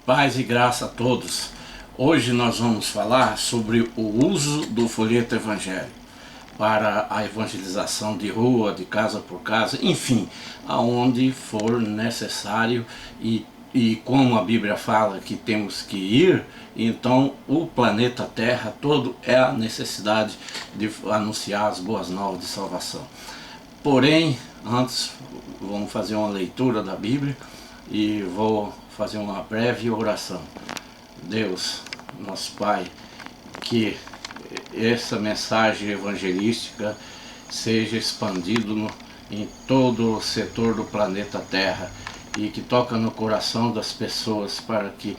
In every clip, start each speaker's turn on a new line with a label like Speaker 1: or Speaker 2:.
Speaker 1: Paz e graça a todos. Hoje nós vamos falar sobre o uso do folheto evangélico para a evangelização de rua, de casa por casa, enfim, aonde for necessário e como a Bíblia fala que temos que ir, então o planeta Terra todo é a necessidade de anunciar as boas novas de salvação. Porém, antes vamos fazer uma leitura da Bíblia e vou fazer uma breve oração. Deus, nosso Pai, que essa mensagem evangelística seja expandida em todo o setor do planeta Terra e que toca no coração das pessoas para que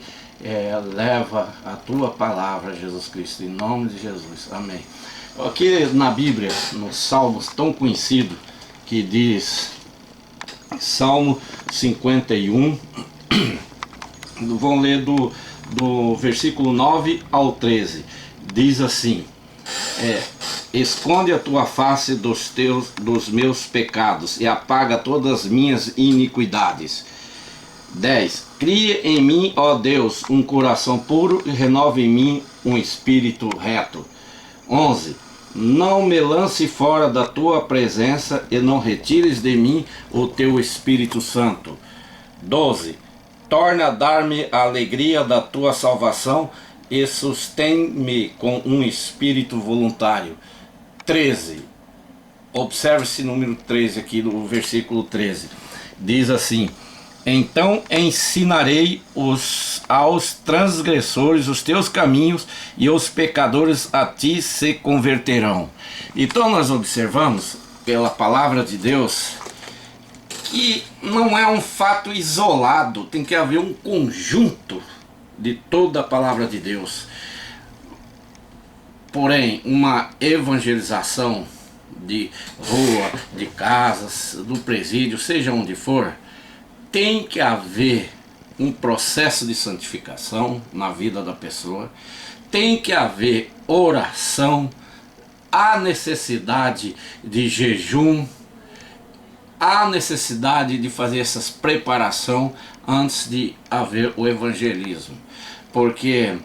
Speaker 1: leva a Tua palavra, Jesus Cristo, em nome de Jesus. Amém. Aqui na Bíblia, nos Salmos tão conhecido, que diz, Salmo 51, vamos ler do versículo 9 ao 13, diz assim: esconde a tua face dos meus pecados e apaga todas as minhas iniquidades. 10. Cria em mim, ó Deus, um coração puro e renova em mim um espírito reto. 11. Não me lance fora da tua presença e não retires de mim o teu Espírito Santo. 12. Torna a dar-me a alegria da tua salvação e sustém-me com um espírito voluntário. 13. Observe esse número 13 aqui do versículo 13. Diz assim: então ensinarei aos transgressores os teus caminhos e os pecadores a ti se converterão. Então nós observamos pela palavra de Deus que não é um fato isolado, tem que haver um conjunto de toda a palavra de Deus. Porém, uma evangelização de rua, de casas, do presídio, seja onde for, tem que haver um processo de santificação na vida da pessoa, tem que haver oração, há necessidade de jejum, há necessidade de fazer essas preparação antes de haver o evangelismo, porque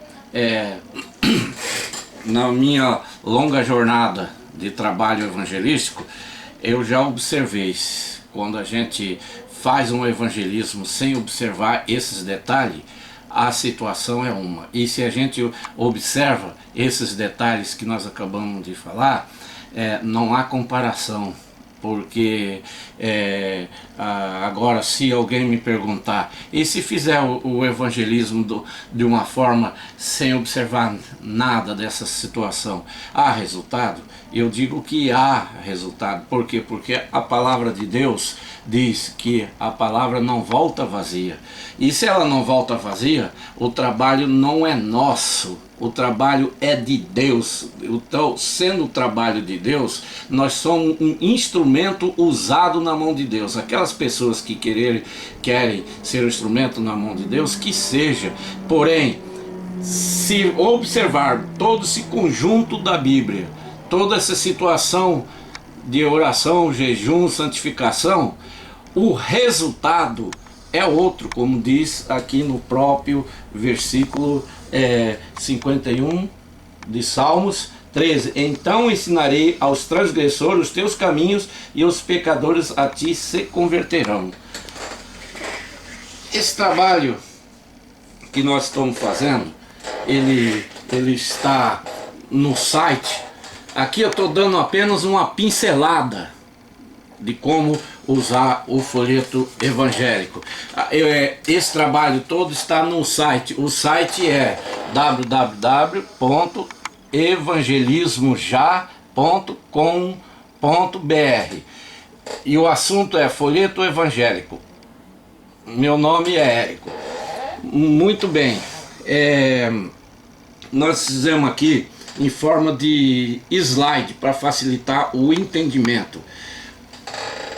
Speaker 1: na minha longa jornada de trabalho evangelístico, eu já observei, quando a gente faz um evangelismo sem observar esses detalhes, a situação é uma. E se a gente observa esses detalhes que nós acabamos de falar, não há comparação. Porque agora, se alguém me perguntar, e se fizer o evangelismo de uma forma sem observar nada dessa situação, há resultado? Eu digo que há resultado. Por quê? Porque a palavra de Deus diz que a palavra não volta vazia. E se ela não volta vazia, o trabalho não é nosso, o trabalho é de Deus. Então, sendo o trabalho de Deus, nós somos um instrumento usado na mão de Deus. Aquelas pessoas que querem ser um instrumento na mão de Deus, que seja. Porém, se observar todo esse conjunto da Bíblia, toda essa situação de oração, jejum, santificação, o resultado é outro, como diz aqui no próprio versículo 51 de Salmos 13. Então ensinarei aos transgressores os teus caminhos e os pecadores a ti se converterão. Esse trabalho que nós estamos fazendo, ele está no site. Aqui eu estou dando apenas uma pincelada de como usar o folheto evangélico. Esse trabalho todo está no site. O site é www.evangelismoja.com.br e o assunto é folheto evangélico. Meu nome é Érico. Muito bem. Nós fizemos aqui em forma de slide para facilitar o entendimento.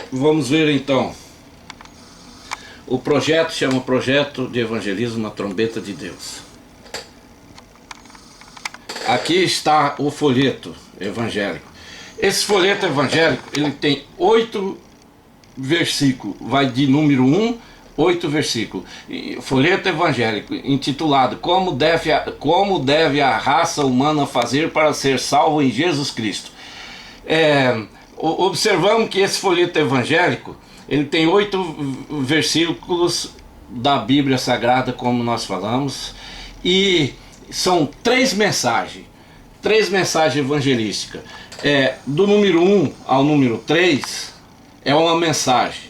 Speaker 1: Vamos ver então. O projeto chama Projeto de Evangelismo na Trombeta de Deus. Aqui está o folheto evangélico. Esse folheto evangélico, ele tem 8 versículos, vai de número 1 8 versículos. Folheto evangélico intitulado Como deve a raça humana fazer para ser salvo em Jesus Cristo. Observamos que esse folheto evangélico, ele tem 8 versículos da Bíblia Sagrada, como nós falamos, e são 3 mensagens evangelísticas. Do número 1 ao número 3 é uma mensagem.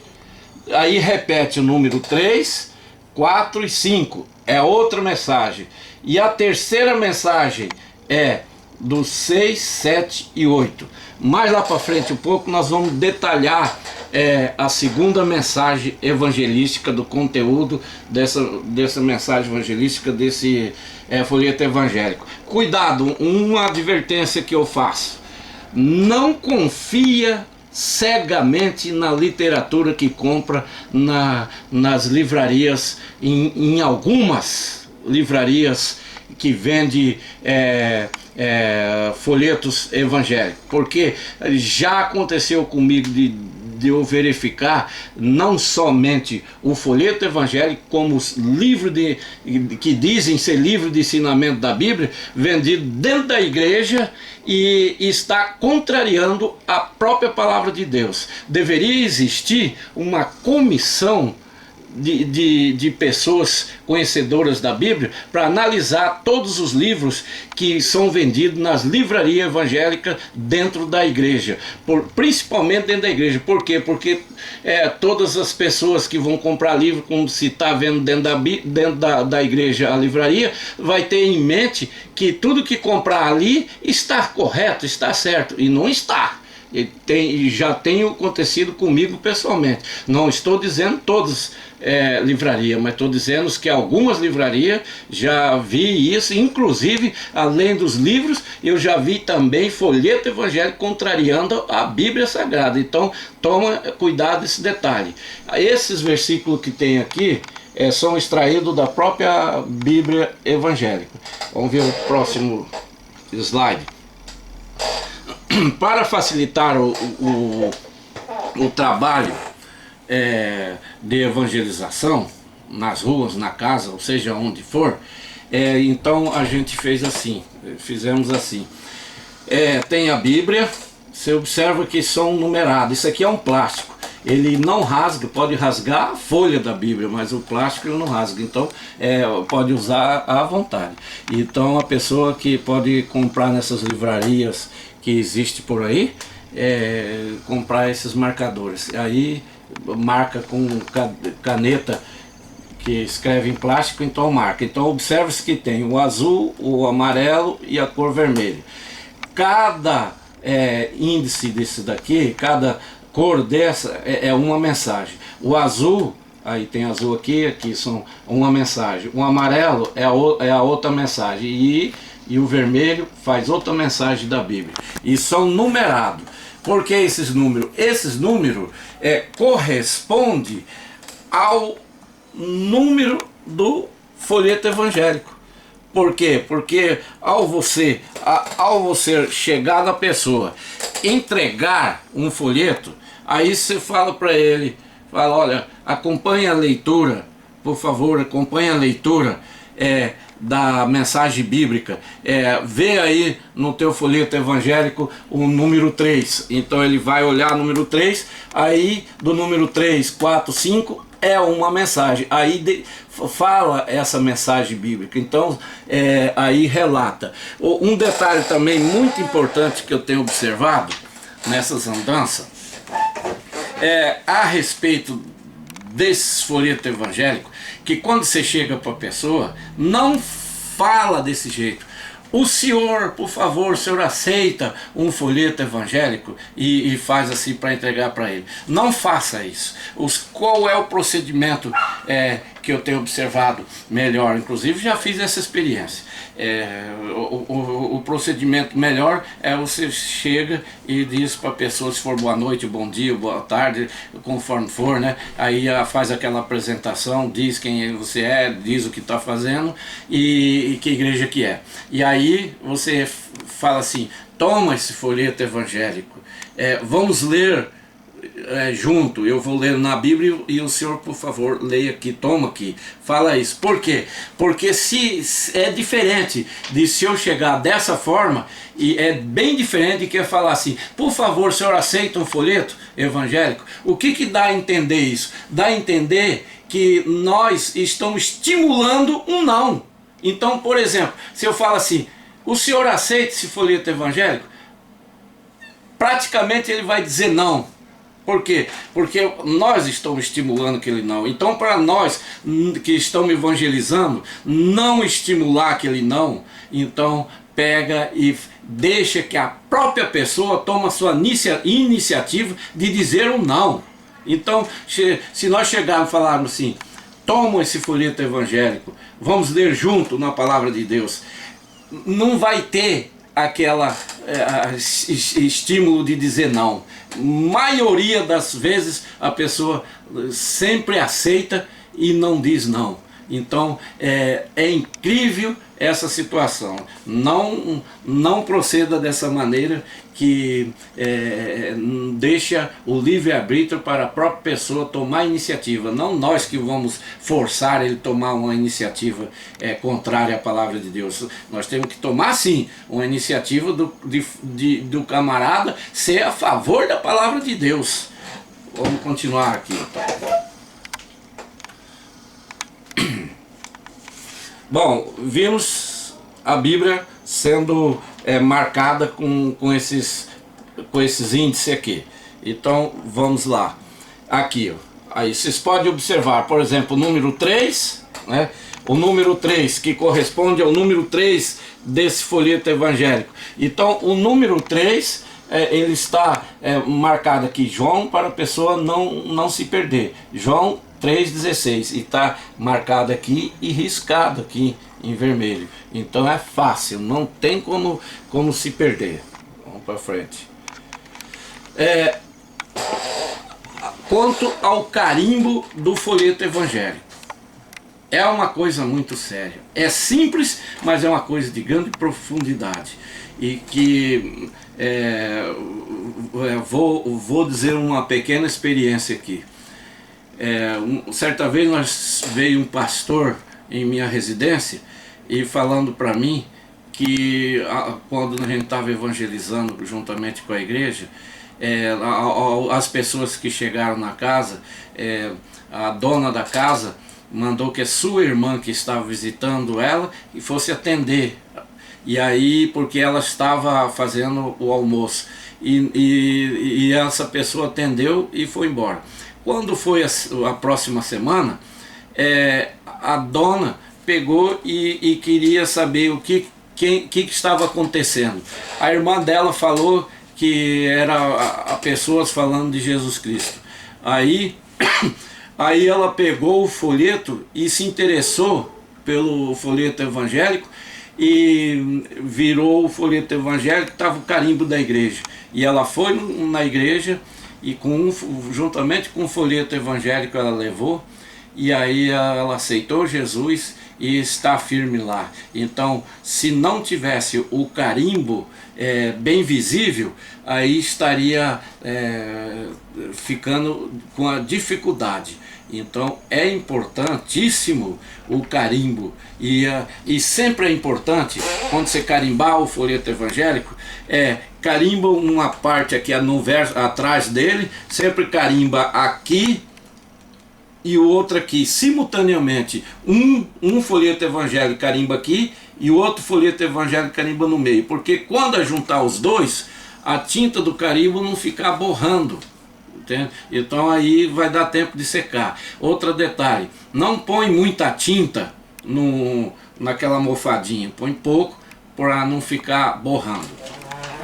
Speaker 1: Aí repete o número 3, 4 e 5, é outra mensagem. E a terceira mensagem é do 6, 7 e 8. Mais lá para frente um pouco nós vamos detalhar a segunda mensagem evangelística, do conteúdo dessa mensagem evangelística, desse folheto evangélico. Cuidado, uma advertência que eu faço: não confia cegamente na literatura que compra nas livrarias, em algumas livrarias que vende folhetos evangélicos, porque já aconteceu comigo de eu verificar não somente o folheto evangélico, como os livros que dizem ser livro de ensinamento da Bíblia, vendido dentro da igreja, e está contrariando a própria palavra de Deus. Deveria existir uma comissão de pessoas conhecedoras da Bíblia para analisar todos os livros que são vendidos nas livrarias evangélicas dentro da igreja, principalmente dentro da igreja. Por quê? Porque todas as pessoas que vão comprar livro, como se está vendo dentro da igreja, a livraria, vai ter em mente que tudo que comprar ali está correto, está certo, e não está. Já tem acontecido comigo pessoalmente. Não estou dizendo todas livrarias, mas estou dizendo que algumas livrarias já vi isso. Inclusive, além dos livros, eu já vi também folheto evangélico contrariando a Bíblia Sagrada. Então toma cuidado desse detalhe. Esses versículos que tem aqui são extraídos da própria Bíblia evangélica. Vamos ver o próximo slide. Para facilitar o trabalho de evangelização nas ruas, na casa, ou seja, onde for, então a gente fizemos assim. Tem a Bíblia, você observa que são numerados. Isso aqui é um plástico, ele não rasga, pode rasgar a folha da Bíblia, mas o plástico ele não rasga, então pode usar à vontade. Então a pessoa que pode comprar nessas livrarias que existe por aí, comprar esses marcadores, aí marca com caneta que escreve em plástico, então marca. Então observe-se que tem o azul, o amarelo e a cor vermelha. Cada índice desse daqui, cada cor dessa é uma mensagem. O azul, aí tem azul aqui são uma mensagem. O amarelo é a outra mensagem, e o vermelho faz outra mensagem da Bíblia. E são numerados. Por que esses números? Esses números correspondem ao número do folheto evangélico. Por quê? Porque ao você chegar na pessoa, entregar um folheto, aí você fala para ele, olha, acompanhe a leitura, por favor, acompanhe a leitura da mensagem bíblica, vê aí no teu folheto evangélico o número 3, então ele vai olhar o número 3, aí do número 3, 4, 5 é uma mensagem, aí fala essa mensagem bíblica, então aí relata. Um detalhe também muito importante que eu tenho observado nessas andanças a respeito desses folhetos evangélicos, que quando você chega para a pessoa, não fala desse jeito. O senhor, por favor, o senhor aceita um folheto evangélico e faz assim para entregar para ele. Não faça isso. Qual é o procedimento que eu tenho observado melhor? Inclusive já fiz essa experiência. O procedimento melhor você chega e diz para a pessoa, se for boa noite, bom dia, boa tarde, conforme for, né? Aí faz aquela apresentação, diz quem você é, diz o que está fazendo e que igreja que é. E aí você fala assim: toma esse folheto evangélico, vamos ler junto, eu vou ler na Bíblia e o senhor, por favor, leia aqui, toma aqui, fala isso. Por quê? Porque se é diferente de se eu chegar dessa forma, e é bem diferente de que falar assim, por favor, o senhor aceita um folheto evangélico? O que dá a entender isso? Dá a entender que nós estamos estimulando um não. Então, por exemplo, se eu falo assim, o senhor aceita esse folheto evangélico? Praticamente ele vai dizer não. Por quê? Porque nós estamos estimulando aquele não. Então, para nós que estamos evangelizando, não estimular aquele não, então pega e deixa que a própria pessoa tome a sua iniciativa de dizer um não. Então, se nós chegarmos e falarmos assim, toma esse folheto evangélico, vamos ler junto na palavra de Deus, não vai ter aquela estímulo de dizer não. Maioria das vezes a pessoa sempre aceita e não diz não. Então é incrível essa situação. Não proceda dessa maneira que deixa o livre-arbítrio para a própria pessoa tomar iniciativa. Não nós que vamos forçar ele a tomar uma iniciativa contrária à palavra de Deus. Nós temos que tomar sim uma iniciativa do camarada ser a favor da palavra de Deus. Vamos continuar aqui então. Bom, vimos a Bíblia sendo marcada com esses índices aqui. Então vamos lá. Aqui, ó. Aí vocês podem observar, por exemplo, o número 3, né? O número 3 que corresponde ao número 3 desse folheto evangélico. Então o número 3 ele está marcado aqui, João, para a pessoa não se perder. João 3,16, e está marcado aqui e riscado aqui em vermelho. Então é fácil, não tem como se perder. Vamos para frente. Quanto ao carimbo do folheto evangélico, é uma coisa muito séria. É simples, mas é uma coisa de grande profundidade. E que vou dizer uma pequena experiência aqui. Certa vez veio um pastor em minha residência e falando para mim que quando a gente estava evangelizando juntamente com a igreja, as pessoas que chegaram na casa, a dona da casa mandou que a sua irmã que estava visitando ela e fosse atender. E aí, porque ela estava fazendo o almoço, e essa pessoa atendeu e foi embora. Quando foi a próxima semana, a dona pegou e queria saber o que estava acontecendo. A irmã dela falou que era pessoas falando de Jesus Cristo. Aí ela pegou o folheto e se interessou pelo folheto evangélico e virou o folheto evangélico, estava o carimbo da igreja. E ela foi na igreja e juntamente com o folheto evangélico ela levou, e aí ela aceitou Jesus e está firme lá. Então, se não tivesse o carimbo bem visível, aí estaria ficando com a dificuldade. Então é importantíssimo o carimbo, e sempre é importante quando você carimbar o folheto evangélico, carimba uma parte aqui no verso atrás dele, sempre carimba aqui e o outro aqui simultaneamente. Um folheto evangélico carimba aqui e o outro folheto evangélico carimba no meio, porque quando juntar os dois, a tinta do carimbo não ficar borrando. Entende? Então aí vai dar tempo de secar. Outro detalhe, não põe muita tinta naquela almofadinha, põe pouco para não ficar borrando.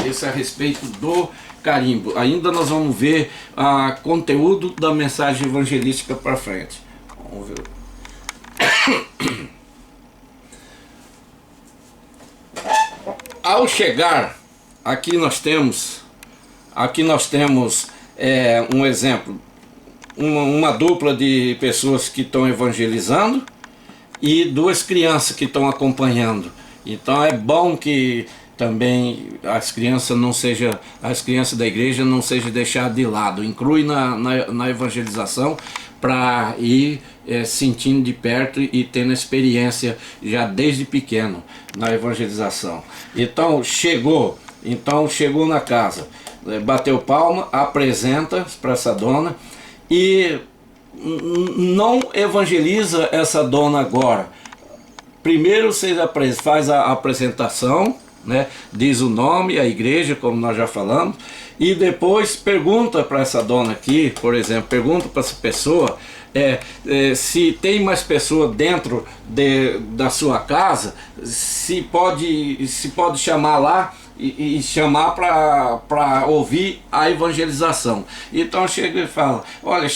Speaker 1: Isso é a respeito do carimbo. Ainda nós vamos ver o conteúdo da mensagem evangelística para frente. Vamos ver. Ao chegar, aqui nós temos um exemplo, uma dupla de pessoas que estão evangelizando e duas crianças que estão acompanhando. Então é bom que também as crianças da igreja não sejam deixadas de lado, inclui na evangelização para ir sentindo de perto e tendo experiência já desde pequeno na evangelização. Então chegou na casa, bateu palma, apresenta para essa dona e não evangeliza essa dona agora. Primeiro você faz a apresentação, né? Diz o nome, a igreja, como nós já falamos, e depois pergunta para essa dona aqui, por exemplo, pergunta para essa pessoa se tem mais pessoa dentro da sua casa, se pode chamar lá e chamar para ouvir a evangelização. Então chega e fala, olha,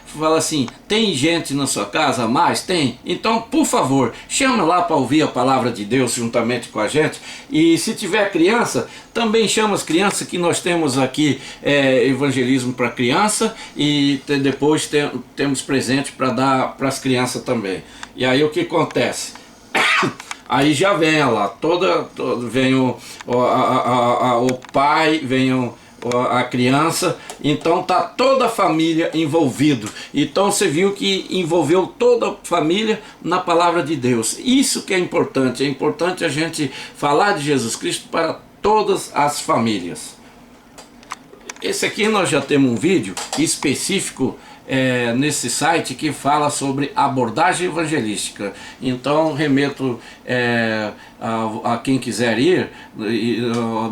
Speaker 1: fala assim, tem gente na sua casa a mais? Tem? Então, por favor, chama lá para ouvir a palavra de Deus juntamente com a gente. E se tiver criança, também chama as crianças, que nós temos aqui evangelismo para criança, e depois temos presente para dar para as crianças também. E aí o que acontece? Aí já vem lá, vem o pai, vem a criança, então tá toda a família envolvido. Então você viu que envolveu toda a família na palavra de Deus. Isso que é importante a gente falar de Jesus Cristo para todas as famílias. Esse aqui nós já temos um vídeo específico nesse site que fala sobre abordagem evangelística. Então remeto a quem quiser ir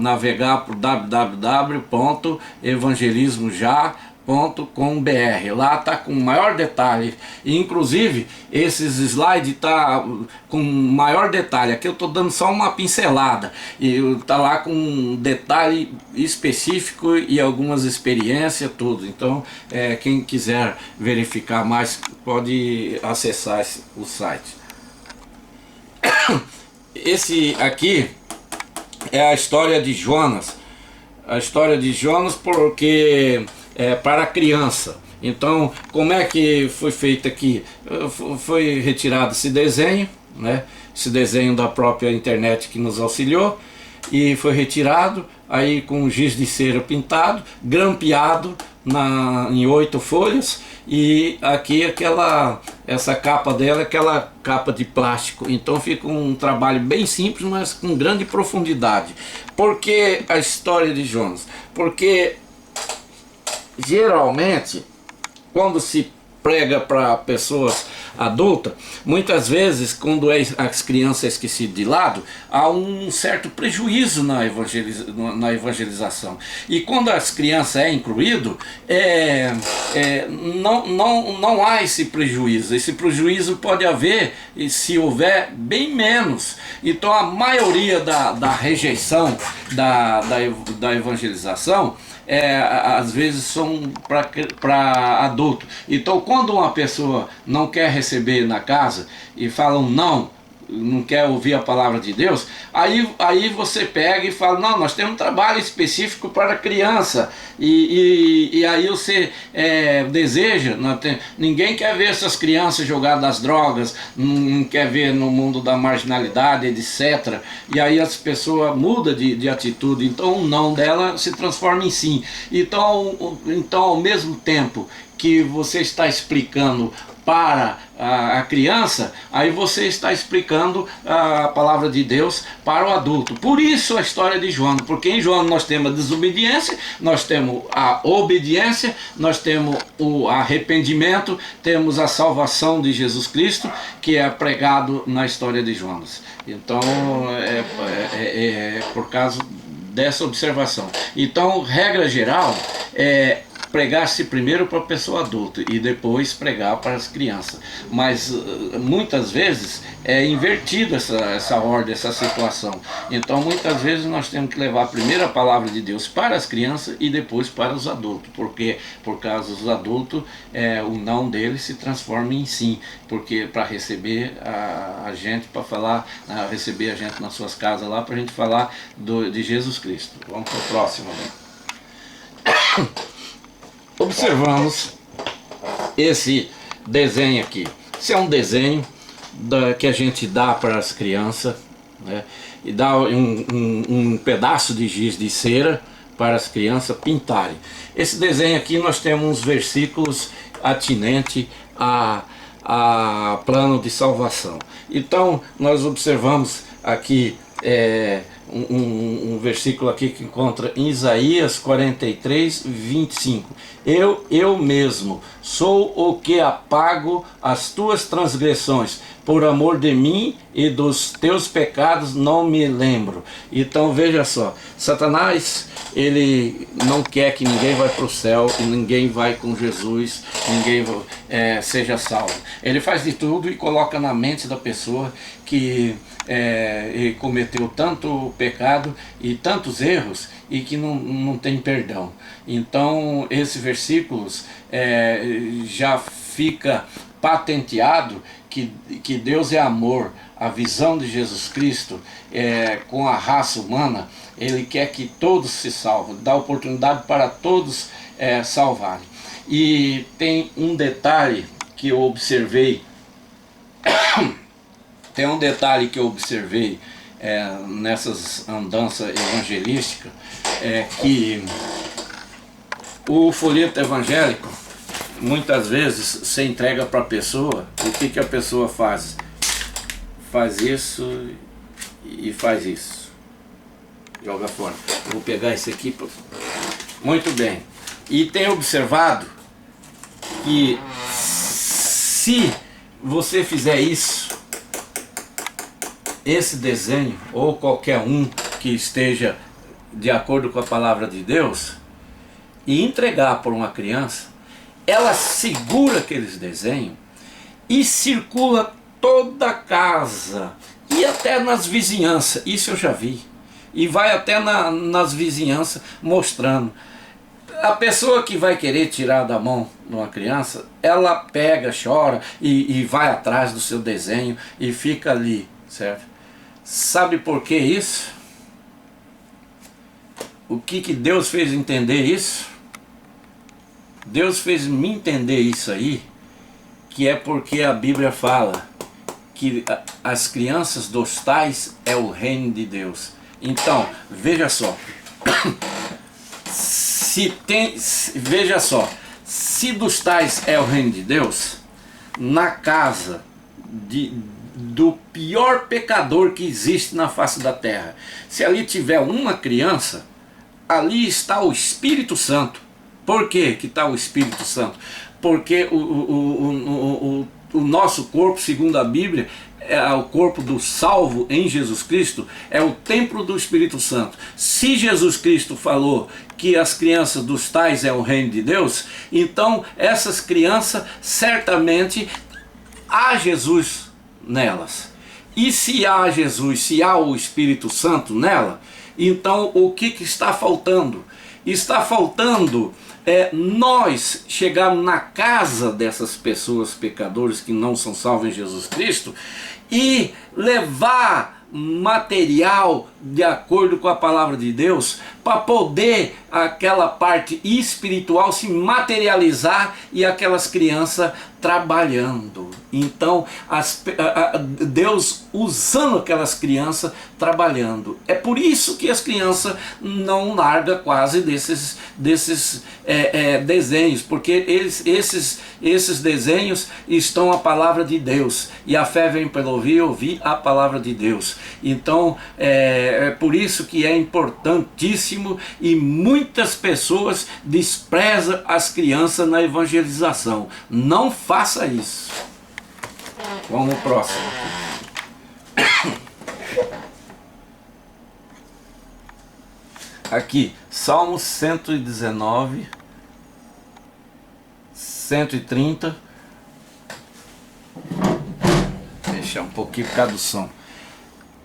Speaker 1: navegar para www.evangelismoja.com.br. Lá está com maior detalhe, e inclusive esses slides tá com maior detalhe. Aqui eu estou dando só uma pincelada, e tá lá com um detalhe específico e algumas experiências, tudo. Então quem quiser verificar mais pode acessar o site. Esse aqui é a história de Jonas. A história de Jonas, porque para criança. Então, como é que foi feito aqui? Foi retirado esse desenho, né? Esse desenho da própria internet que nos auxiliou, e foi retirado, aí com giz de cera pintado, grampeado em 8 folhas, e aqui essa capa dela, aquela capa de plástico. Então fica um trabalho bem simples, mas com grande profundidade. Por que a história de Jonas? Porque geralmente, quando se prega para pessoas adultas, muitas vezes, quando as crianças esquecidas de lado, há um certo prejuízo na evangelização. E quando as crianças incluído, não há esse prejuízo. Esse prejuízo pode haver, e se houver, bem menos. Então a maioria da rejeição da evangelização às vezes são para adulto. Então quando uma pessoa não quer receber na casa e falam não quer ouvir a palavra de Deus, aí você pega e fala, não, nós temos um trabalho específico para criança, e aí você deseja, ninguém quer ver essas crianças jogadas às drogas, não quer ver no mundo da marginalidade, etc. E aí as pessoas mudam de atitude, então o não dela se transforma em sim. Então ao mesmo tempo que você está explicando para a criança, aí você está explicando a palavra de Deus para o adulto. Por isso a história de Jonas, porque em Jonas nós temos a desobediência, nós temos a obediência, nós temos o arrependimento, temos a salvação de Jesus Cristo, que é pregado na história de Jonas. Então por causa dessa observação. Então, regra geral, pregar-se primeiro para a pessoa adulta e depois pregar para as crianças. Mas muitas vezes é invertido essa ordem, essa situação. Então muitas vezes nós temos que levar primeiro a palavra de Deus para as crianças e depois para os adultos. Porque por causa dos adultos, o não deles se transforma em sim. Porque para receber a gente, para falar, receber a gente nas suas casas lá, para a gente falar de Jesus Cristo. Vamos para o próximo, né? Observamos esse desenho aqui. Esse é um desenho que a gente dá para as crianças né? E dá um pedaço de giz de cera para as crianças pintarem. Esse desenho aqui nós temos uns versículos atinentes a plano de salvação. Então nós observamos aqui um versículo aqui que encontra em Isaías 43, 25. Eu mesmo sou o que apago as tuas transgressões, por amor de mim e dos teus pecados não me lembro. Então veja só, Satanás, ele não quer que ninguém vá para o céu e ninguém vai com Jesus, ninguém seja salvo. Ele faz de tudo e coloca na mente da pessoa que ele cometeu tanto pecado e tantos erros e que não tem perdão. Então esses versículos já fica patenteado que Deus é amor. A visão de Jesus Cristo com a raça humana, Ele quer que todos se salvem, dá oportunidade para todos salvarem. E tem um detalhe que eu observei, nessas andanças evangelísticas, que o folheto evangélico, muitas vezes você entrega para a pessoa, o que a pessoa faz? Faz isso e faz isso, joga fora. Vou pegar esse aqui. Muito bem. E tem observado que se você fizer isso, esse desenho, ou qualquer um que esteja de acordo com a palavra de Deus, e entregar por uma criança, ela segura aqueles desenhos e circula toda a casa e até nas vizinhanças. Isso eu já vi. E vai até nas vizinhanças mostrando. A pessoa que vai querer tirar da mão de uma criança, ela pega, chora e vai atrás do seu desenho e fica ali, certo? Sabe por que isso? O que Deus fez entender isso? Deus fez me entender isso aí, que é porque a Bíblia fala que as crianças dos tais é o reino de Deus. Então, veja só, veja só, se dos tais é o reino de Deus, na casa do pior pecador que existe na face da terra, se ali tiver uma criança, ali está o Espírito Santo. Por que está o Espírito Santo? Porque o nosso corpo, segundo a Bíblia, o corpo do salvo em Jesus Cristo, é o templo do Espírito Santo. Se Jesus Cristo falou que as crianças dos tais é o reino de Deus, então essas crianças certamente há Jesus nelas. E se há Jesus, se há o Espírito Santo nela, então o que está faltando? Está faltando nós chegarmos na casa dessas pessoas pecadoras que não são salvas em Jesus Cristo e levar material de acordo com a palavra de Deus para poder aquela parte espiritual se materializar e aquelas crianças trabalhando. Então Deus usando aquelas crianças trabalhando. É por isso que as crianças não largam quase desses desenhos, porque esses desenhos estão a palavra de Deus, e a fé vem pelo ouvir a palavra de Deus. Então é por isso que é importantíssimo, e muitas pessoas desprezam as crianças na evangelização. Não faça isso. Vamos no próximo. Aqui, Salmo 119, 130. Deixar um pouquinho por causa do som.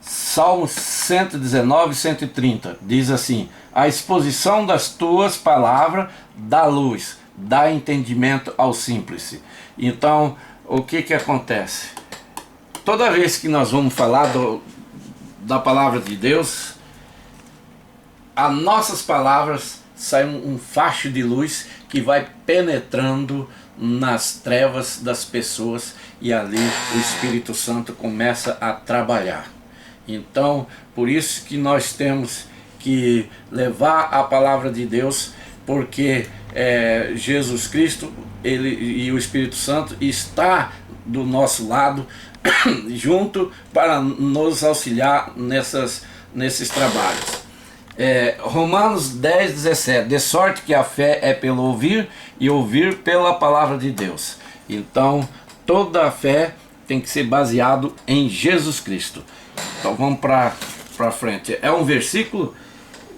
Speaker 1: Salmo 119, 130. Diz assim: a exposição das tuas palavras dá luz, dá entendimento ao simples. Então, o que acontece? Toda vez que nós vamos falar da palavra de Deus, as nossas palavras saem um facho de luz que vai penetrando nas trevas das pessoas, e ali o Espírito Santo começa a trabalhar. Então, por isso que nós temos que levar a palavra de Deus, porque Jesus Cristo e o Espírito Santo está do nosso lado, junto para nos auxiliar nesses trabalhos. Romanos 10, 17, de sorte que a fé é pelo ouvir, e ouvir pela palavra de Deus. Então, toda a fé tem que ser baseado em Jesus Cristo. Então vamos para frente. É um versículo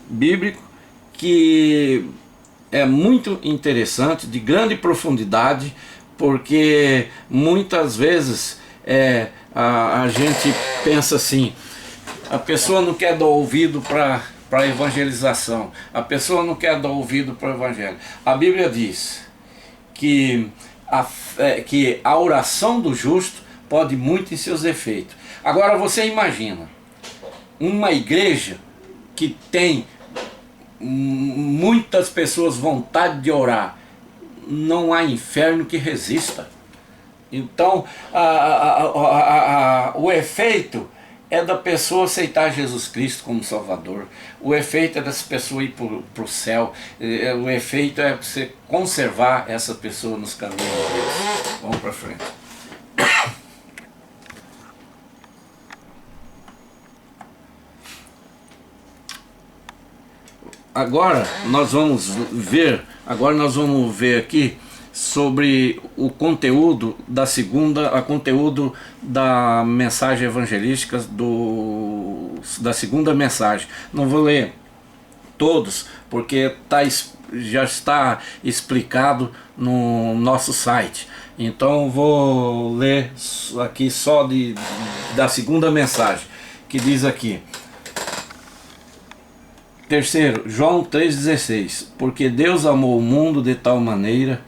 Speaker 1: bíblico que é muito interessante, de grande profundidade, porque muitas vezes a gente pensa assim: a pessoa não quer dar ouvido para a evangelização, a pessoa não quer dar ouvido para o evangelho. A Bíblia diz que a oração do justo pode muito em seus efeitos. Agora você imagina uma igreja que tem muitas pessoas vontade de orar, não há inferno que resista. Então o efeito é da pessoa aceitar Jesus Cristo como Salvador. O efeito é dessa pessoa ir para o céu. O efeito é você conservar essa pessoa nos caminhos de Deus. Vamos para frente. Agora nós vamos ver aqui sobre o conteúdo conteúdo da mensagem evangelística, da segunda mensagem. Não vou ler todos, porque já está explicado no nosso site. Então vou ler aqui só da segunda mensagem, que diz aqui: terceiro, João 3,16, porque Deus amou o mundo de tal maneira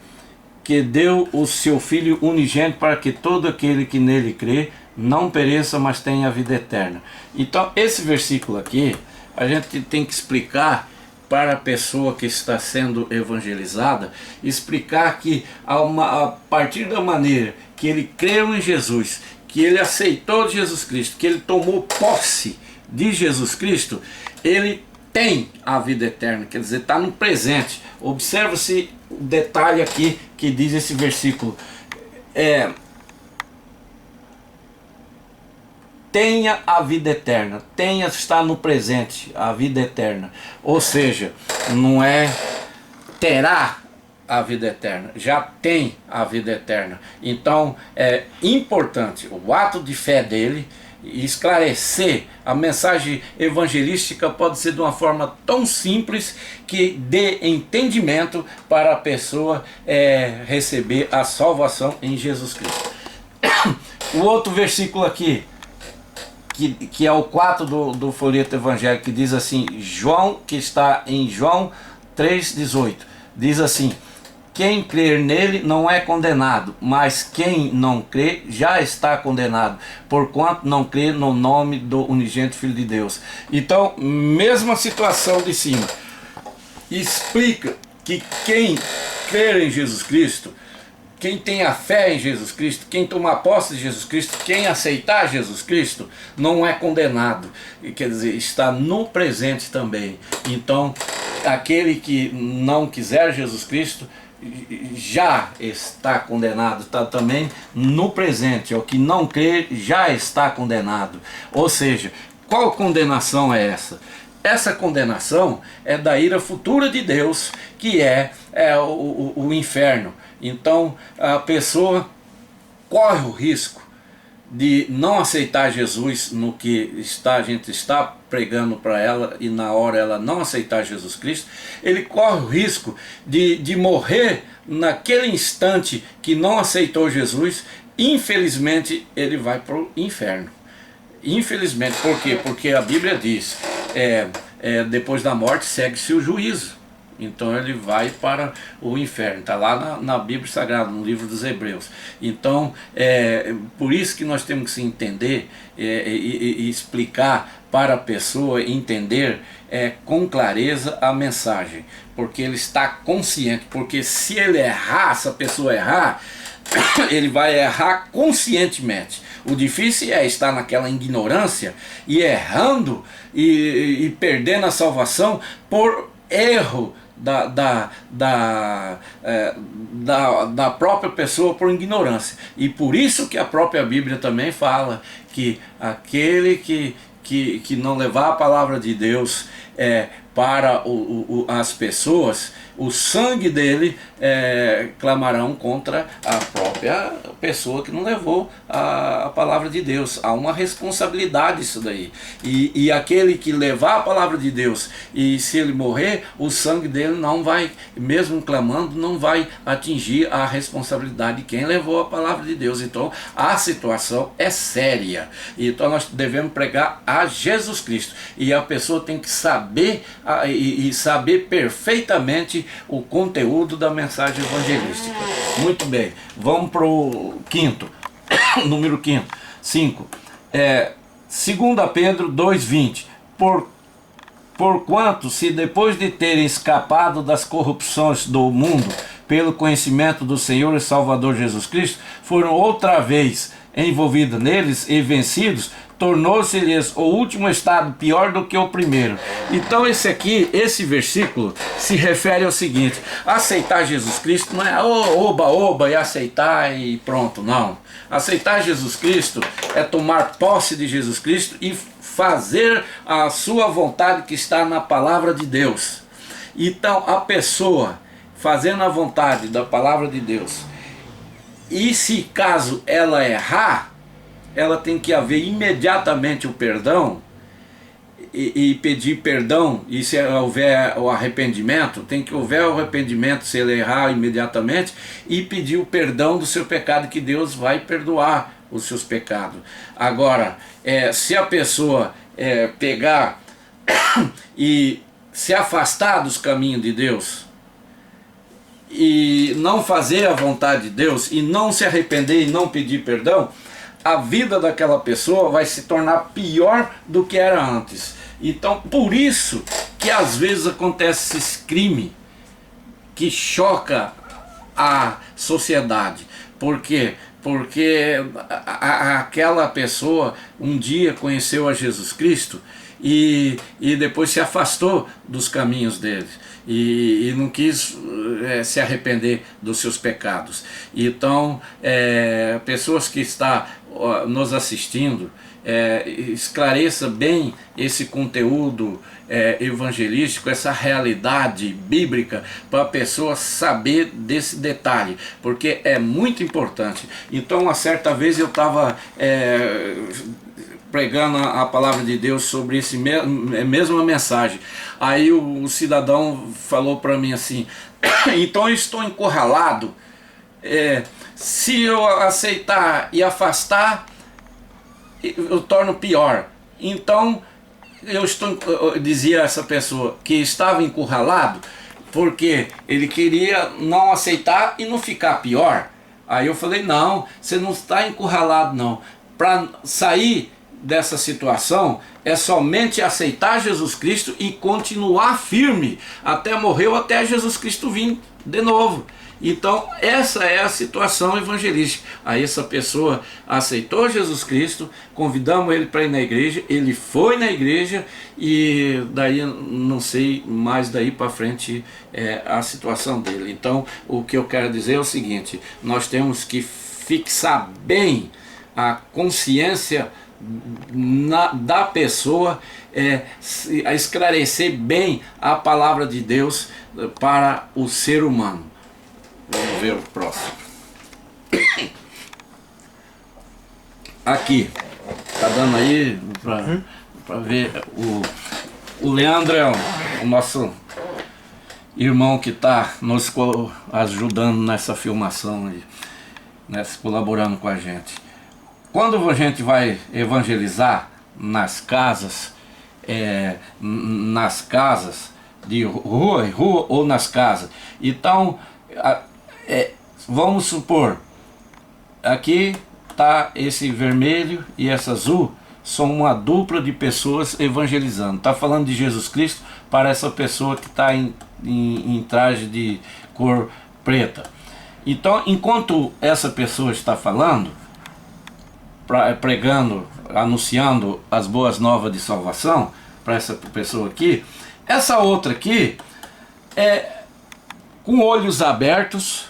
Speaker 1: que deu o seu Filho unigênito, para que todo aquele que nele crê não pereça, mas tenha a vida eterna. Então esse versículo aqui a gente tem que explicar para a pessoa que está sendo evangelizada, explicar que a partir da maneira que ele creu em Jesus, que ele aceitou Jesus Cristo, que ele tomou posse de Jesus Cristo, ele tem a vida eterna, quer dizer, está no presente. Observa-se o detalhe aqui que diz esse versículo: tenha a vida eterna, está no presente, a vida eterna. Ou seja, não é terá a vida eterna, já tem a vida eterna. Então é importante o ato de fé dele, esclarecer. A mensagem evangelística pode ser de uma forma tão simples que dê entendimento para a pessoa receber a salvação em Jesus Cristo. O outro versículo aqui, que é o 4 do folheto evangélico, que diz assim, que está em João 3,18, diz assim: quem crer nele não é condenado, mas quem não crê já está condenado, porquanto não crê no nome do unigênito Filho de Deus. Então, mesma situação de cima, explica que quem crer em Jesus Cristo, quem tem a fé em Jesus Cristo, quem tomar posse de Jesus Cristo, quem aceitar Jesus Cristo, não é condenado, quer dizer, está no presente também. Então, aquele que não quiser Jesus Cristo já está condenado, está também no presente. O que não crê já está condenado. Ou seja, qual condenação é essa? Essa condenação é da ira futura de Deus, que é o inferno. Então a pessoa corre o risco de não aceitar Jesus no que a gente está pregando para ela, e na hora ela não aceitar Jesus Cristo, ele corre o risco de morrer naquele instante que não aceitou Jesus. Infelizmente ele vai para o inferno. Infelizmente, por quê? Porque a Bíblia diz, depois da morte segue-se o juízo. Então ele vai para o inferno, está lá na Bíblia Sagrada, no livro dos Hebreus. Então por isso que nós temos que se entender e explicar para a pessoa entender com clareza a mensagem, porque ele está consciente. Porque se ele errar, se a pessoa errar, ele vai errar conscientemente. O difícil é estar naquela ignorância e errando e perdendo a salvação por erro da própria pessoa, por ignorância. E por isso que a própria Bíblia também fala que aquele que não levar a palavra de Deus para as pessoas, o sangue dele clamarão contra a própria pessoa que não levou a palavra de Deus. Há uma responsabilidade isso daí. E aquele que levar a palavra de Deus, e se ele morrer, o sangue dele não vai, mesmo clamando, não vai atingir a responsabilidade de quem levou a palavra de Deus. Então a situação é séria. Então nós devemos pregar a Jesus Cristo. E a pessoa tem que saber e saber perfeitamente o conteúdo da mensagem evangelística. Muito bem, vamos para o quinto, número 5. 2 Pedro 2,20. Porquanto, se depois de terem escapado das corrupções do mundo, pelo conhecimento do Senhor e Salvador Jesus Cristo, foram outra vez envolvidos neles e vencidos, tornou-se-lhes o último estado pior do que o primeiro. Então esse versículo se refere ao seguinte: aceitar Jesus Cristo não é oba-oba e aceitar e pronto, não. Aceitar Jesus Cristo é tomar posse de Jesus Cristo e fazer a sua vontade que está na palavra de Deus. Então a pessoa fazendo a vontade da palavra de Deus, e se caso ela errar, ela tem que haver imediatamente o perdão e pedir perdão. E se houver o arrependimento, tem que haver o arrependimento se ele errar imediatamente, e pedir o perdão do seu pecado, que Deus vai perdoar os seus pecados. Agora, se a pessoa pegar e se afastar dos caminhos de Deus e não fazer a vontade de Deus e não se arrepender e não pedir perdão, a vida daquela pessoa vai se tornar pior do que era antes. Então, por isso que às vezes acontece esse crime que choca a sociedade. Por quê? Porque aquela pessoa um dia conheceu a Jesus Cristo e depois se afastou dos caminhos dele. E não quis se arrepender dos seus pecados. Então, pessoas que estão nos assistindo, esclareça bem esse conteúdo evangelístico, essa realidade bíblica, para a pessoa saber desse detalhe, porque é muito importante. Então, uma certa vez eu estava pregando a palavra de Deus sobre essa mesma mensagem. Aí o cidadão falou para mim assim: então eu estou encurralado, se eu aceitar e afastar, eu torno pior. Então dizia essa pessoa que estava encurralado porque ele queria não aceitar e não ficar pior. Aí eu falei: não, você não está encurralado não. Para sair dessa situação é somente aceitar Jesus Cristo e continuar firme até morrer ou até Jesus Cristo vir de novo. Então essa é a situação evangelística. Aí essa pessoa aceitou Jesus Cristo, convidamos ele para ir na igreja, ele foi na igreja, e daí não sei mais daí para frente a situação dele. Então o que eu quero dizer é o seguinte: nós temos que fixar bem a consciência da pessoa, a esclarecer bem a palavra de Deus para o ser humano. Vamos ver o próximo. Aqui, tá dando aí para ver o Leandro é o nosso irmão que está nos ajudando nessa filmação aí, colaborando com a gente. Quando a gente vai evangelizar nas casas de rua ou nas casas, então vamos supor, aqui está esse vermelho e esse azul, são uma dupla de pessoas evangelizando. Está falando de Jesus Cristo para essa pessoa que está em traje de cor preta. Então, enquanto essa pessoa está falando, pregando, anunciando as boas novas de salvação para essa pessoa aqui, essa outra aqui com olhos abertos,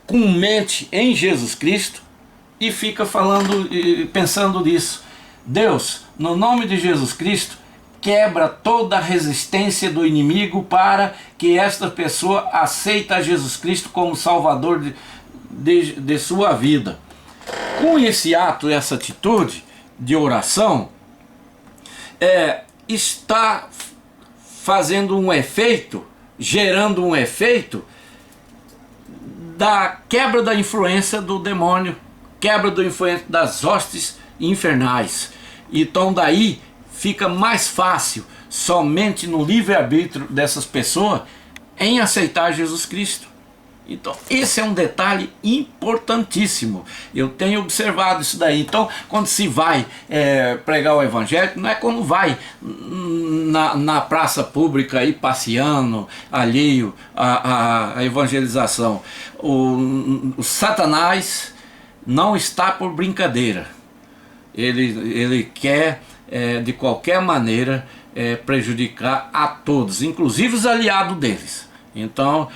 Speaker 1: com mente em Jesus Cristo, e fica falando, pensando nisso. Deus, no nome de Jesus Cristo, quebra toda a resistência do inimigo para que esta pessoa aceite a Jesus Cristo como Salvador de sua vida. Com esse ato, essa atitude de oração, está fazendo um efeito, gerando um efeito da quebra da influência do demônio, quebra da influência das hostes infernais. Então daí fica mais fácil, somente no livre-arbítrio dessas pessoas, em aceitar Jesus Cristo. Então esse é um detalhe importantíssimo. Eu tenho observado isso daí. Então quando se vai pregar o evangelho, não é quando vai na praça pública aí passeando, alheio à evangelização. O Satanás não está por brincadeira. Ele quer de qualquer maneira prejudicar a todos, inclusive os aliados deles. Então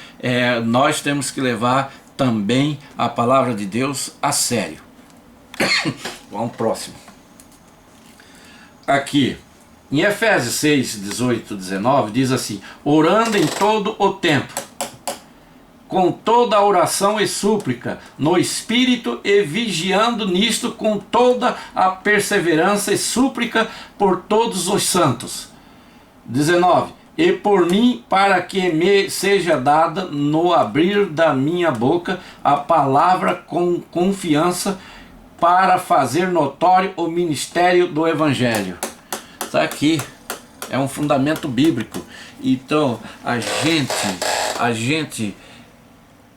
Speaker 1: nós temos que levar também a palavra de Deus a sério. Vamos próximo. Aqui em Efésios 6, 18, 19 diz assim: orando em todo o tempo, com toda a oração e súplica no Espírito, e vigiando nisto com toda a perseverança e súplica por todos os santos. 19. E por mim, para que me seja dada no abrir da minha boca a palavra com confiança, para fazer notório o ministério do Evangelho. Está aqui, é um fundamento bíblico. Então a gente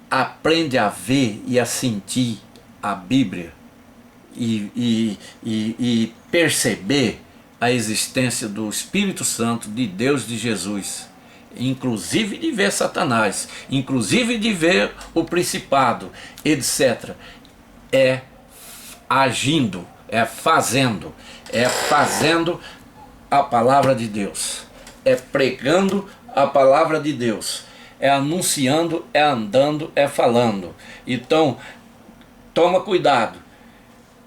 Speaker 1: aprende a ver e a sentir a Bíblia e perceber a existência do Espírito Santo, de Deus, de Jesus, inclusive de ver Satanás, inclusive de ver o principado, etc. Agindo, fazendo a palavra de Deus, pregando a palavra de Deus, anunciando, andando, falando. Então toma cuidado.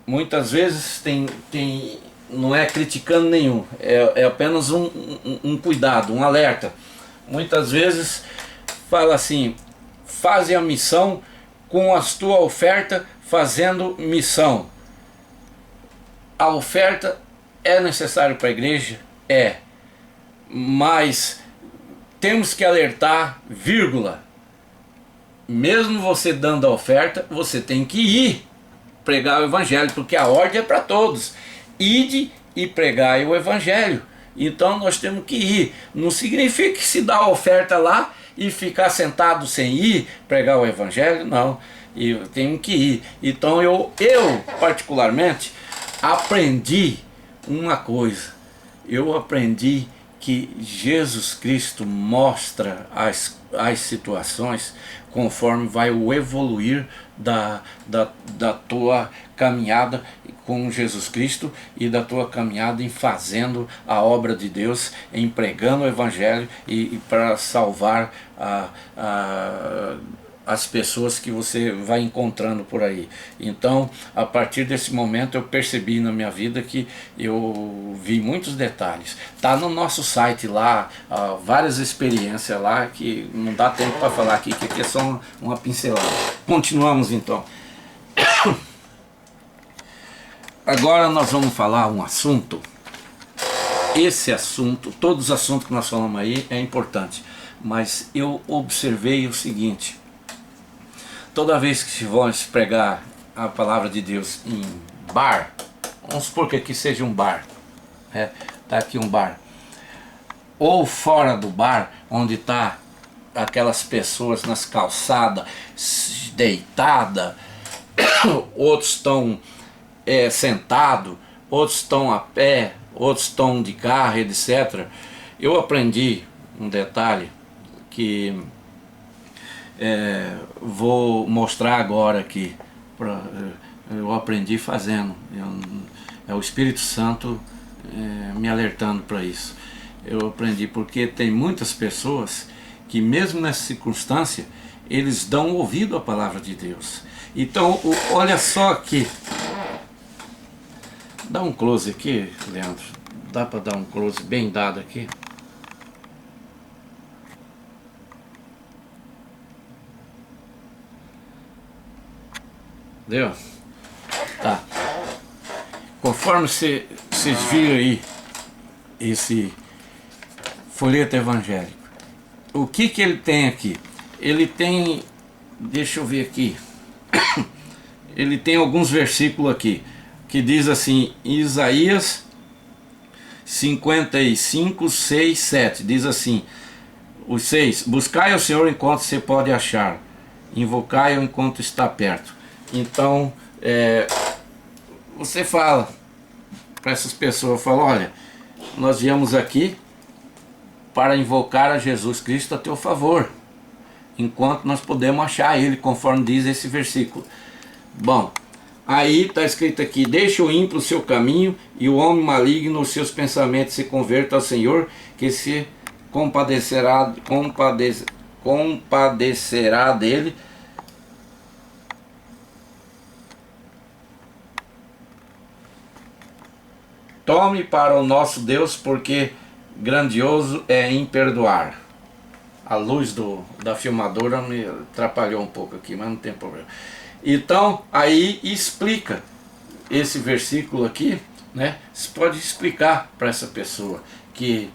Speaker 1: Muitas vezes não é criticando nenhum, é apenas um cuidado, um alerta. Muitas vezes fala assim: faze a missão com a tua oferta, fazendo missão. A oferta é necessária para a igreja? Mas temos que alertar, vírgula, mesmo você dando a oferta, você tem que ir pregar o evangelho, porque a ordem é para todos: ide e pregai o evangelho. Então nós temos que ir. Não significa que se dá a oferta lá e ficar sentado sem ir pregar o evangelho, não. Eu tenho que ir. Então eu particularmente aprendi uma coisa. Eu aprendi que Jesus Cristo mostra as situações conforme vai o evoluir da tua caminhada com Jesus Cristo e da tua caminhada em fazendo a obra de Deus, em pregando o Evangelho e para salvar as pessoas que você vai encontrando por aí. Então, a partir desse momento eu percebi na minha vida que eu vi muitos detalhes. Tá no nosso site lá, várias experiências lá que não dá tempo para falar aqui, que aqui é só uma pincelada. Continuamos então. Agora nós vamos falar um assunto. Esse assunto, todos os assuntos que nós falamos aí é importante, mas eu observei o seguinte: toda vez que se vão pregar a palavra de Deus em bar, vamos supor que aqui seja um bar, tá aqui um bar, ou fora do bar, onde tá aquelas pessoas nas calçadas deitadas, outros estão sentados, outros estão a pé, outros estão de carro, etc. Eu aprendi um detalhe que vou mostrar agora aqui. Eu aprendi fazendo. É o Espírito Santo me alertando para isso. Eu aprendi porque tem muitas pessoas que mesmo nessa circunstância eles dão ouvido à palavra de Deus. Então olha só aqui. Dá um close aqui, Leandro. Dá para dar um close bem dado aqui? Deu? Tá. Conforme vocês viram aí esse folheto evangélico, o que ele tem aqui? Ele tem, deixa eu ver aqui, ele tem alguns versículos aqui, que diz assim, Isaías 55, 6, 7, diz assim, os 6, buscai ao Senhor enquanto você pode achar, invocai-o enquanto está perto. Então, você fala para essas pessoas, fala, olha, nós viemos aqui para invocar a Jesus Cristo a teu favor, enquanto nós podemos achar Ele, conforme diz esse versículo. Bom, aí está escrito aqui, deixa o ímpio o seu caminho e o homem maligno os seus pensamentos se converta ao Senhor, que se compadecerá dele. Tome para o nosso Deus, porque grandioso é em perdoar. A luz da filmadora me atrapalhou um pouco aqui, mas não tem problema. Então, aí explica esse versículo aqui, né? Você pode explicar para essa pessoa que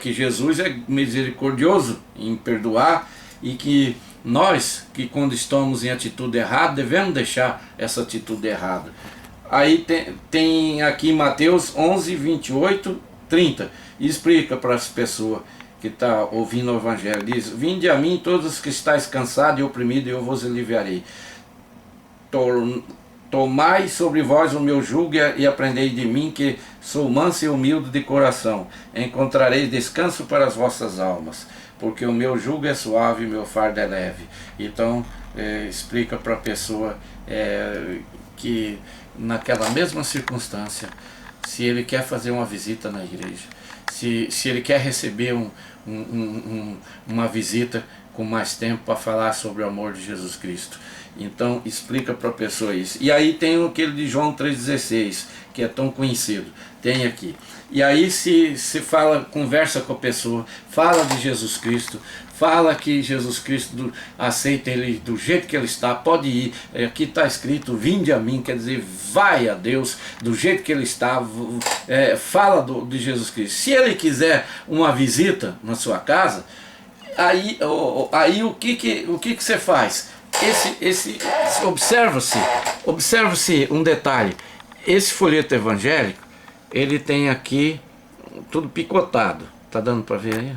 Speaker 1: Jesus é misericordioso em perdoar e que nós, que quando estamos em atitude errada, devemos deixar essa atitude errada. Aí tem aqui Mateus 11, 28, 30, e explica para as pessoas que está ouvindo o Evangelho, diz, vinde a mim todos os que estáis cansados e oprimidos, e eu vos aliviarei. Tomai sobre vós o meu jugo e aprendei de mim, que sou manso e humilde de coração. Encontrareis descanso para as vossas almas, porque o meu jugo é suave e o meu fardo é leve. Então, explica para a pessoa que naquela mesma circunstância, se ele quer fazer uma visita na igreja, se ele quer receber uma visita com mais tempo para falar sobre o amor de Jesus Cristo, então explica para a pessoa isso. E aí tem aquele de João 3,16, que é tão conhecido, tem aqui. E aí se fala, conversa com a pessoa, fala de Jesus Cristo, fala que Jesus Cristo aceita ele do jeito que ele está, pode ir. Aqui está escrito, vinde a mim, quer dizer, vai a Deus do jeito que ele está, fala de Jesus Cristo. Se ele quiser uma visita na sua casa, aí o que você faz? Observa-se um detalhe, esse folheto evangélico, ele tem aqui tudo picotado, tá dando para ver aí?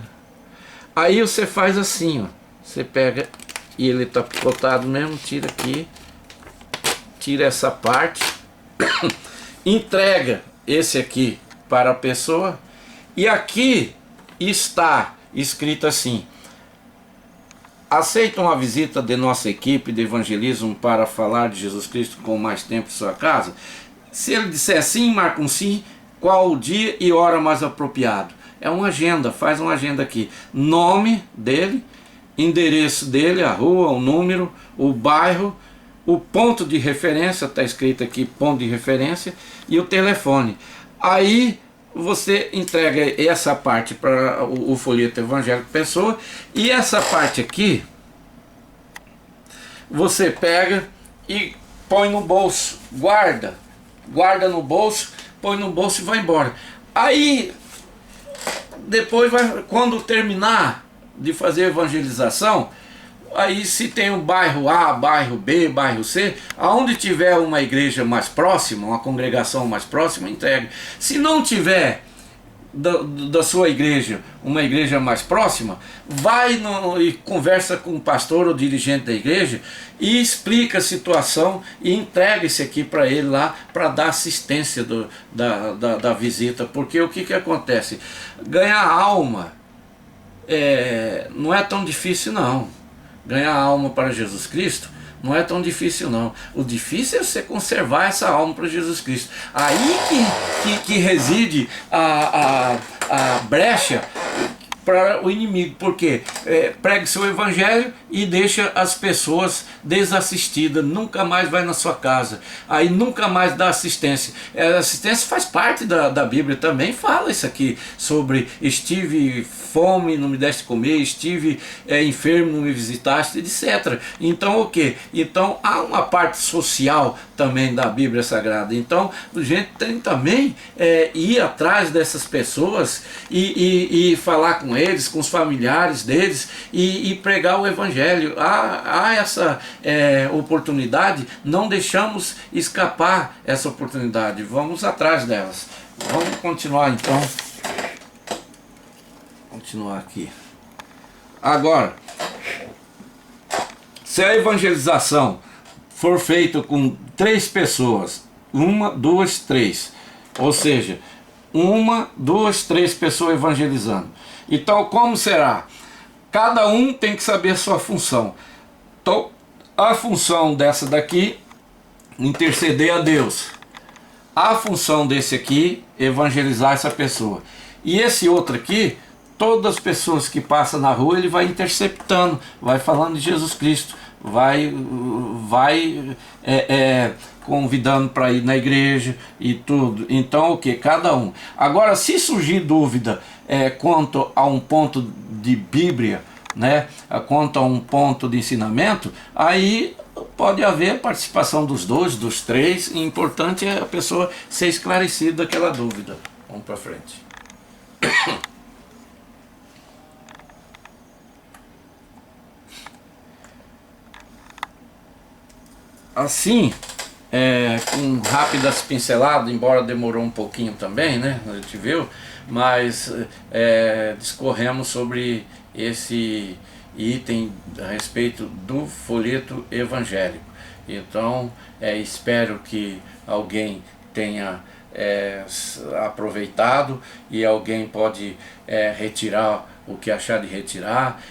Speaker 1: Aí você faz assim, ó, você pega e ele tá picotado mesmo, tira aqui, tira essa parte, entrega esse aqui para a pessoa, e aqui está escrito assim, aceita uma visita de nossa equipe de evangelismo para falar de Jesus Cristo com mais tempo em sua casa? Se ele disser sim, marca um sim, qual o dia e hora mais apropriado? É uma agenda, faz uma agenda aqui. Nome dele, endereço dele, a rua, o número, o bairro, o ponto de referência, está escrito aqui ponto de referência, e o telefone. Aí você entrega essa parte para o folheto evangélico pessoa, e essa parte aqui você pega e põe no bolso, guarda no bolso, põe no bolso e vai embora. Aí depois quando terminar de fazer evangelização, aí se tem um bairro A, bairro B, bairro C, aonde tiver uma igreja mais próxima, uma congregação mais próxima, entregue. Se não tiver da sua igreja, uma igreja mais próxima, vai e conversa com o pastor ou dirigente da igreja e explica a situação e entrega isso aqui para ele lá, para dar assistência da visita. Porque o que acontece? Ganhar alma não é tão difícil não. ganhar a alma para Jesus Cristo, não é tão difícil não. O difícil é você conservar essa alma para Jesus Cristo. Aí que reside a brecha para o inimigo, porque prega seu evangelho e deixa as pessoas desassistidas, nunca mais vai na sua casa, aí nunca mais dá assistência. Assistência faz parte da Bíblia, também fala isso aqui, sobre estive fome, não me deste comer, estive enfermo, não me visitaste, etc. Então o que? Então há uma parte social também da Bíblia Sagrada. Então a gente tem também ir atrás dessas pessoas e falar com eles, com os familiares deles e pregar o evangelho. Há essa oportunidade, não deixamos escapar essa oportunidade, vamos atrás delas. Vamos continuar então. Continuar aqui. Agora, se a evangelização for feita com 3 pessoas, 1, 2, 3, ou seja, 1, 2, 3 pessoas evangelizando, então como será? Cada um tem que saber a sua função. Então a função dessa daqui, interceder a Deus. A função desse aqui, evangelizar essa pessoa. E esse outro aqui, todas as pessoas que passam na rua, ele vai interceptando, vai falando de Jesus Cristo, vai convidando para ir na igreja e tudo. Então o que? Cada um. Agora, se surgir dúvida quanto a um ponto de Bíblia, né, quanto a um ponto de ensinamento, aí pode haver participação dos 2, dos 3. O importante é a pessoa ser esclarecida daquela dúvida. Vamos para frente. Assim, com rápidas pinceladas, embora demorou um pouquinho também, né, a gente viu, mas discorremos sobre esse item a respeito do folheto evangélico. Então, espero que alguém tenha aproveitado, e alguém pode retirar o que achar de retirar,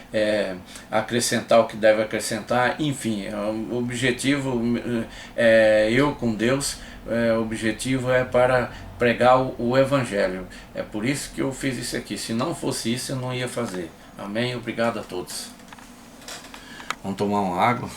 Speaker 1: acrescentar o que deve acrescentar, enfim, o objetivo eu com Deus, o objetivo é para pregar o evangelho. É por isso que eu fiz isso aqui. Se não fosse isso, eu não ia fazer. Amém? Obrigado a todos. Vamos tomar uma água.